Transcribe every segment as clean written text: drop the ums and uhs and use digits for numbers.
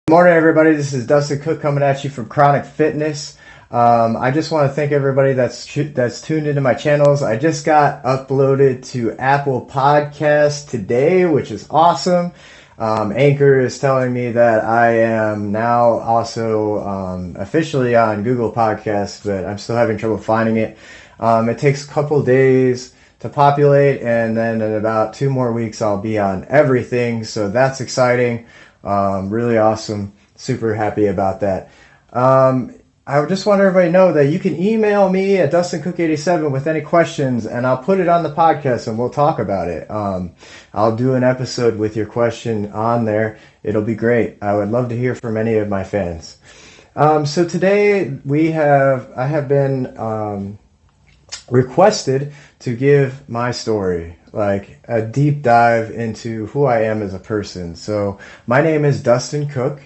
Good morning, everybody. This is Dustin Cook coming at you from Chronic Fitness. I just want to thank everybody that's tuned into my channels. I just got uploaded to Apple Podcasts today, which is awesome. Anchor is telling me that I am now also officially on Google Podcasts, but I'm still having trouble finding it. It takes a couple days to populate, and then in about 2 more weeks I'll be on everything, so that's exciting. Really awesome. Super happy about that. I just want everybody to know that you can email me at DustinCook87 with any questions, and I'll put it on the podcast and we'll talk about it. I'll do an episode with your question on there. It'll be great. I would love to hear from any of my fans. So today I have been requested to give my story, like a deep dive into who I am as a person. So my name is Dustin Cook.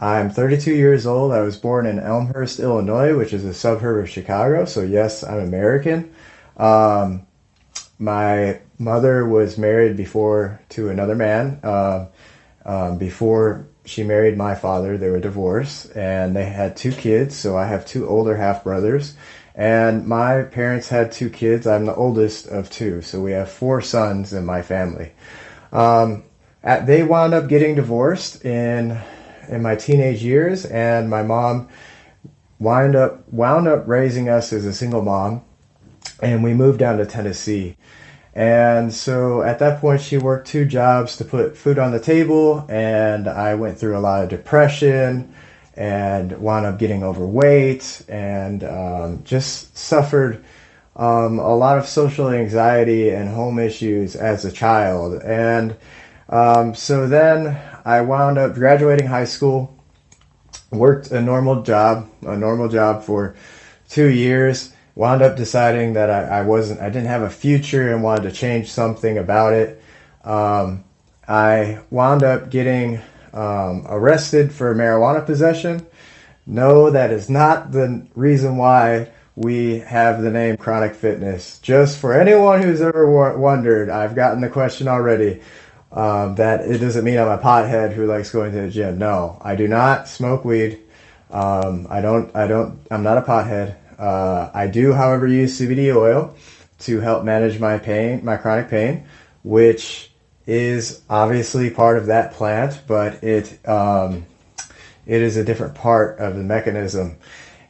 I'm 32 years old. I was born in Elmhurst, Illinois, which is a suburb of Chicago. So yes, I'm American. My mother was married before to another man. Before she married my father, they were divorced, and they had 2 kids. So I have 2 older half brothers. And my parents had 2 kids. I'm the oldest of 2, so we have 4 sons in my family. They wound up getting divorced in my teenage years, and my mom wound up raising us as a single mom, and we moved down to Tennessee. And so at that point, she worked 2 jobs to put food on the table, and I went through a lot of depression and wound up getting overweight, and just suffered a lot of social anxiety and home issues as a child. And so then I wound up graduating high school, worked a normal job for 2 years, wound up deciding that I didn't have a future and wanted to change something about it. I wound up getting arrested for marijuana possession. No, that is not the reason why we have the name Chronic Fitness. Just for anyone who's ever wondered, I've gotten the question already, that it doesn't mean I'm a pothead who likes going to the gym. No, I do not smoke weed. I'm not a pothead. I do, however, use CBD oil to help manage my chronic pain, which is obviously part of that plant, but it is a different part of the mechanism.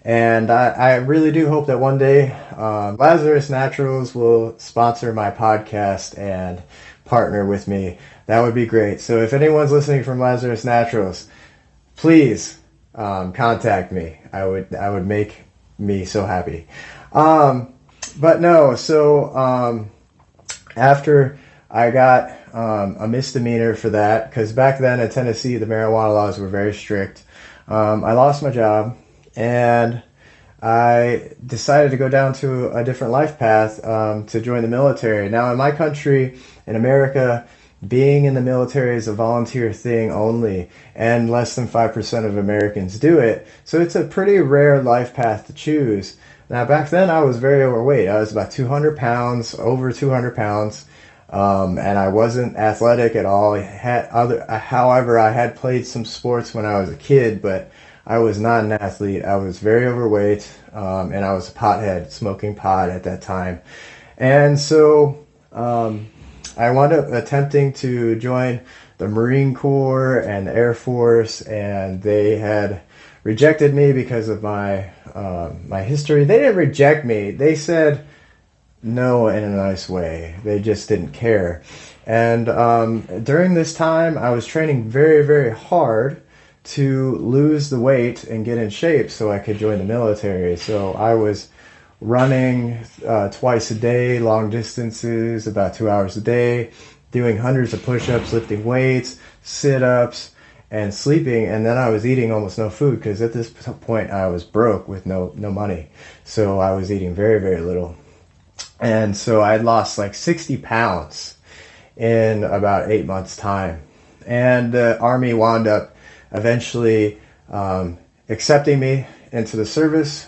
And I really do hope that one day Lazarus Naturals will sponsor my podcast and partner with me. That would be great. So if anyone's listening from Lazarus Naturals, please contact me. I would make me so happy. But no, so after I got a misdemeanor for that, because back then in Tennessee the marijuana laws were very strict. I lost my job, and I decided to go down to a different life path, to join the military. Now in my country, in America, being in the military is a volunteer thing only, and less than 5% of Americans do it. So it's a pretty rare life path to choose. Now back then I was very overweight. I was about 200 pounds, over 200 pounds. And I wasn't athletic at all. However, I had played some sports when I was a kid, but I was not an athlete. I was very overweight, and I was a pothead, smoking pot at that time. And so I wound up attempting to join the Marine Corps and the Air Force, and they had rejected me because of my history. They didn't reject me. They said no in a nice way. They just didn't care. And during this time, I was training very, very hard to lose the weight and get in shape so I could join the military. So I was running twice a day, long distances, about 2 hours a day, doing hundreds of push-ups, lifting weights, sit-ups, and sleeping. And then I was eating almost no food, because at this point I was broke with no money. So I was eating very, very little. And so I lost like 60 pounds in about 8 months' time. And the Army wound up eventually accepting me into the service,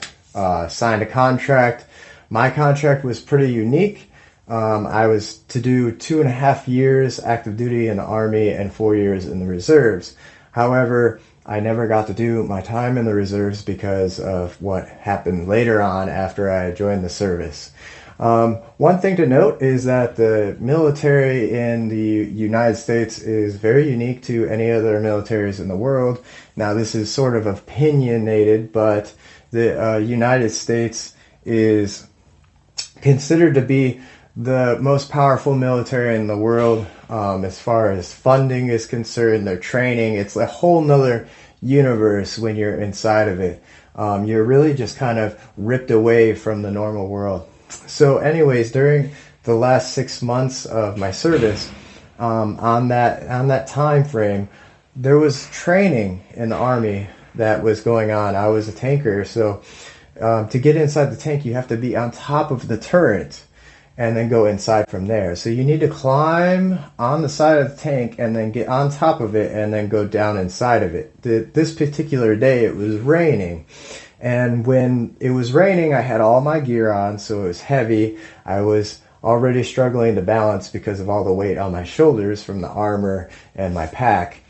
signed a contract. My contract was pretty unique. I was to do 2.5 years active duty in the Army and 4 years in the reserves. However, I never got to do my time in the reserves because of what happened later on after I joined the service. One thing to note is that the military in the United States is very unique to any other militaries in the world. Now, this is sort of opinionated, but the United States is considered to be the most powerful military in the world as far as funding is concerned, their training. It's a whole nother universe when you're inside of it. You're really just kind of ripped away from the normal world. So anyways, during the last 6 months of my service, on that time frame, there was training in the Army that was going on. I was a tanker, so to get inside the tank, you have to be on top of the turret and then go inside from there. So you need to climb on the side of the tank and then get on top of it and then go down inside of it. This particular day, it was raining. And when it was raining, I had all my gear on, so it was heavy. I was already struggling to balance because of all the weight on my shoulders from the armor and my pack.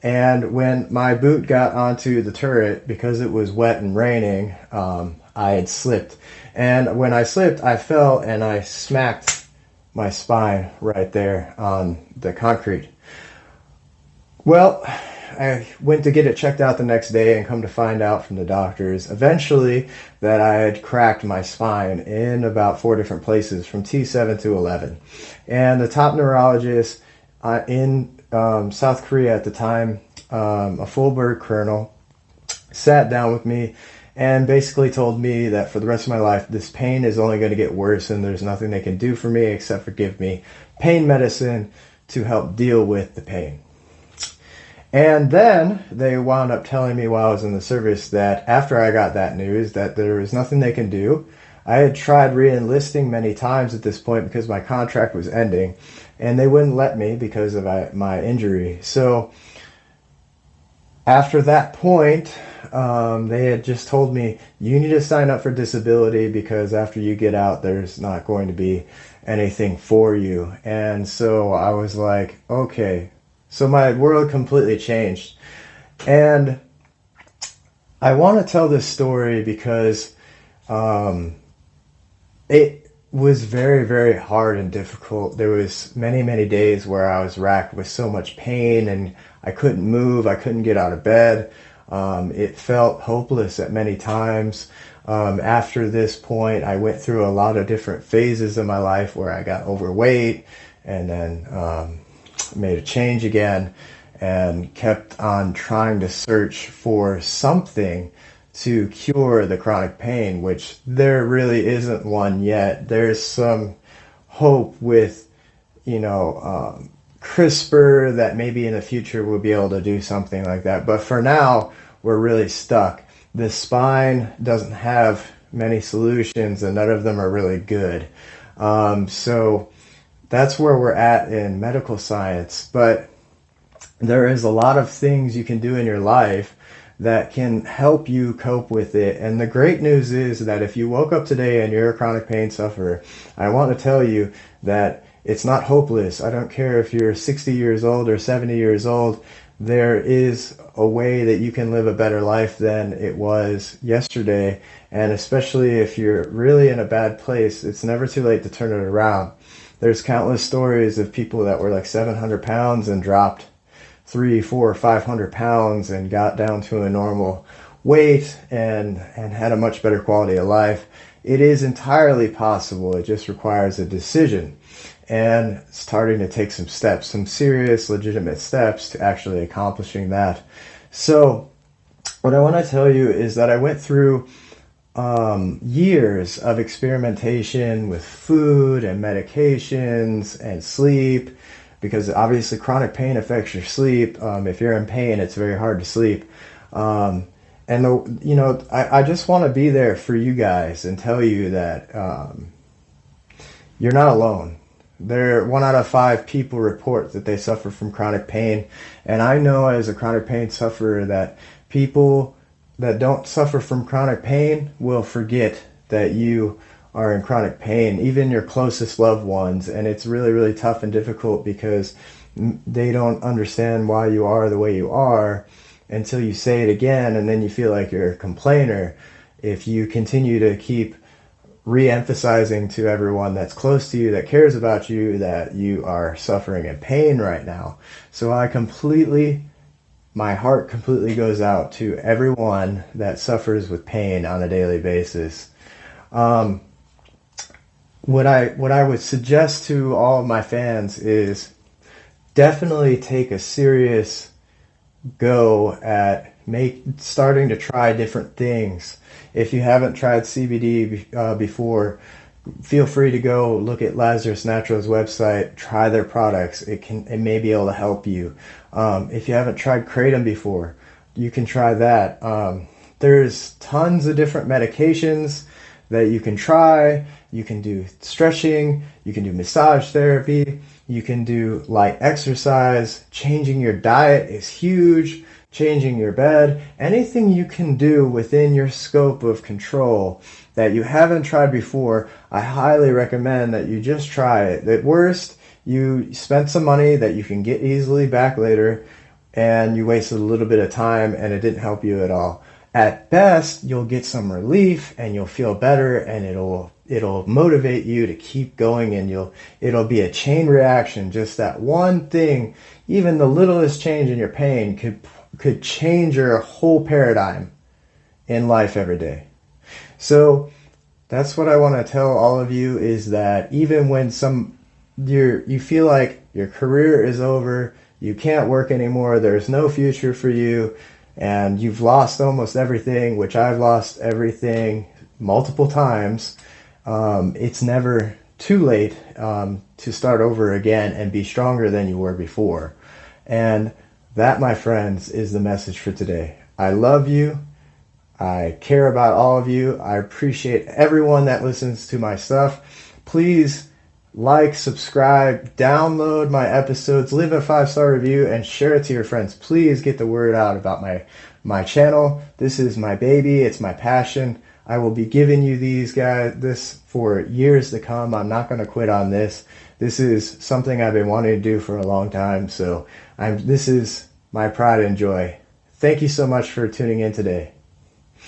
And when my boot got onto the turret, because it was wet and raining, I had slipped. And when I slipped, I fell and I smacked my spine right there on the concrete. Well, I went to get it checked out the next day and come to find out from the doctors eventually that I had cracked my spine in about 4 different places from T7 to 11. And the top neurologist in South Korea at the time, a full-bird colonel, sat down with me and basically told me that for the rest of my life, this pain is only going to get worse and there's nothing they can do for me except for give me pain medicine to help deal with the pain. And then they wound up telling me while I was in the service that after I got that news that there was nothing they can do. I had tried re-enlisting many times at this point because my contract was ending and they wouldn't let me because of my injury. So after that point, they had just told me, you need to sign up for disability because after you get out, there's not going to be anything for you. And so I was like, okay. So my world completely changed. And I want to tell this story because it was very, very hard and difficult. There was many, many days where I was racked with so much pain and I couldn't move. I couldn't get out of bed. It felt hopeless at many times. After this point, I went through a lot of different phases of my life where I got overweight and then made a change again and kept on trying to search for something to cure the chronic pain, which there really isn't one yet. There's some hope with, CRISPR that maybe in the future we'll be able to do something like that. But for now, we're really stuck. The spine doesn't have many solutions and none of them are really good. So that's where we're at in medical science. But there is a lot of things you can do in your life that can help you cope with it. And the great news is that if you woke up today and you're a chronic pain sufferer, I want to tell you that it's not hopeless. I don't care if you're 60 years old or 70 years old. There is a way that you can live a better life than it was yesterday. And especially if you're really in a bad place, it's never too late to turn it around. There's countless stories of people that were like 700 pounds and dropped 300, 400, 500 pounds and got down to a normal weight and had a much better quality of life. It is entirely possible. It just requires a decision and starting to take some steps, some serious, legitimate steps to actually accomplishing that. So what I want to tell you is that I went through years of experimentation with food and medications and sleep, because obviously chronic pain affects your sleep. If you're in pain, it's very hard to sleep. I just want to be there for you guys and tell you that you're not alone. 1 out of 5 people report that they suffer from chronic pain. And I know as a chronic pain sufferer that people that don't suffer from chronic pain will forget that you are in chronic pain, even your closest loved ones. And it's really, really tough and difficult because they don't understand why you are the way you are. until you say it again, and then you feel like you're a complainer. If you continue to keep re-emphasizing to everyone that's close to you, that cares about you, that you are suffering in pain right now. So my heart completely goes out to everyone that suffers with pain on a daily basis. What I would suggest to all of my fans is definitely take a serious go at starting to try different things. If you haven't tried CBD before, feel free to go look at Lazarus Naturals website, try their products. It may be able to help you. If you haven't tried Kratom before, you can try that. There's tons of different medications that you can try. You can do stretching, you can do massage therapy, you can do light exercise. Changing your diet is huge. Changing your bed, anything you can do within your scope of control that you haven't tried before, I highly recommend that you just try it. At worst, you spent some money that you can get easily back later, and you wasted a little bit of time and it didn't help you at all. At best, you'll get some relief and you'll feel better, and it'll motivate you to keep going, and it'll be a chain reaction. Just that one thing, even the littlest change in your pain could change your whole paradigm in life every day. So that's what I want to tell all of you, is that even when you feel like your career is over, you can't work anymore, there's no future for you, and you've lost almost everything, which I've lost everything multiple times, it's never too late to start over again and be stronger than you were before. And that, my friends, is the message for today. I love you. I care about all of you. I appreciate everyone that listens to my stuff. Please like, subscribe, download my episodes, leave a 5-star review, and share it to your friends. Please get the word out about my channel. This is my baby. It's my passion. I will be giving you this for years to come. I'm not going to quit on this. This is something I've been wanting to do for a long time. So this is my pride and joy. Thank you so much for tuning in today.